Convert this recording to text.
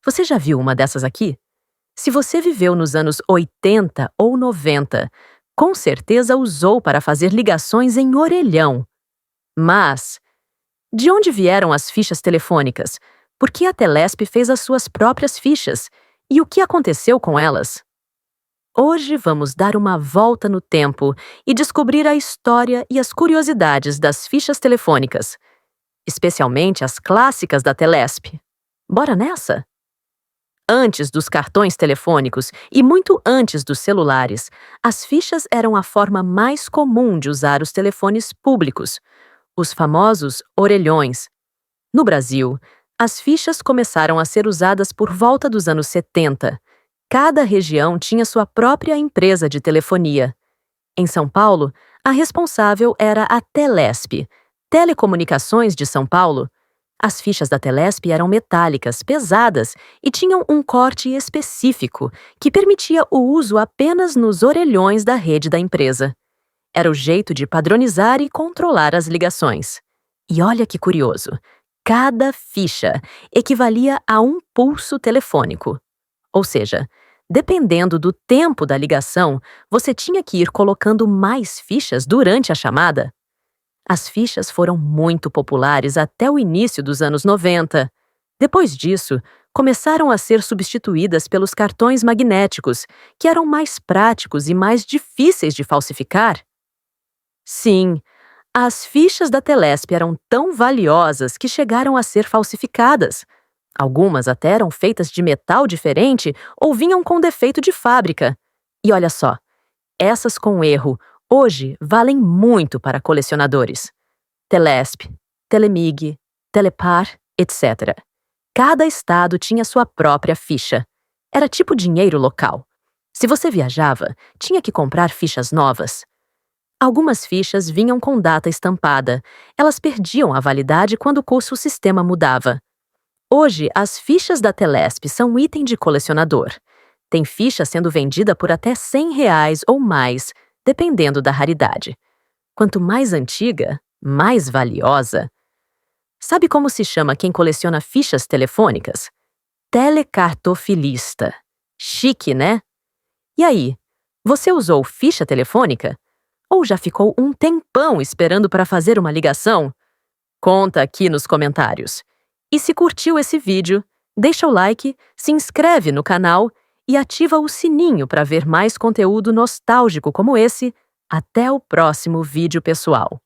Você já viu uma dessas aqui? Se você viveu nos anos 80 ou 90, com certeza usou para fazer ligações em orelhão. Mas, de onde vieram as fichas telefônicas? Por que a Telesp fez as suas próprias fichas? E o que aconteceu com elas? Hoje vamos dar uma volta no tempo e descobrir a história e as curiosidades das fichas telefônicas, especialmente as clássicas da Telesp. Bora nessa? Antes dos cartões telefônicos e muito antes dos celulares, as fichas eram a forma mais comum de usar os telefones públicos, os famosos orelhões. No Brasil, as fichas começaram a ser usadas por volta dos anos 70. Cada região tinha sua própria empresa de telefonia. Em São Paulo, a responsável era a Telesp, Telecomunicações de São Paulo. As fichas da Telesp eram metálicas, pesadas e tinham um corte específico que permitia o uso apenas nos orelhões da rede da empresa. Era o jeito de padronizar e controlar as ligações. E olha que curioso, cada ficha equivalia a um pulso telefônico. Ou seja, dependendo do tempo da ligação, você tinha que ir colocando mais fichas durante a chamada. As fichas foram muito populares até o início dos anos 90. Depois disso, começaram a ser substituídas pelos cartões magnéticos, que eram mais práticos e mais difíceis de falsificar. Sim, as fichas da Telesp eram tão valiosas que chegaram a ser falsificadas. Algumas até eram feitas de metal diferente ou vinham com defeito de fábrica. E olha só, essas com erro hoje valem muito para colecionadores. Telesp, Telemig, Telepar, etc. Cada estado tinha sua própria ficha. Era tipo dinheiro local. Se você viajava, tinha que comprar fichas novas. Algumas fichas vinham com data estampada. Elas perdiam a validade quando o sistema mudava. Hoje, as fichas da Telesp são item de colecionador. Tem ficha sendo vendida por até R$ 100 ou mais, dependendo da raridade. Quanto mais antiga, mais valiosa. Sabe como se chama quem coleciona fichas telefônicas? Telecartofilista. Chique, né? E aí, você usou ficha telefônica? Ou já ficou um tempão esperando para fazer uma ligação? Conta aqui nos comentários. E se curtiu esse vídeo, deixa o like, se inscreve no canal e ativa o sininho para ver mais conteúdo nostálgico como esse. Até o próximo vídeo, pessoal!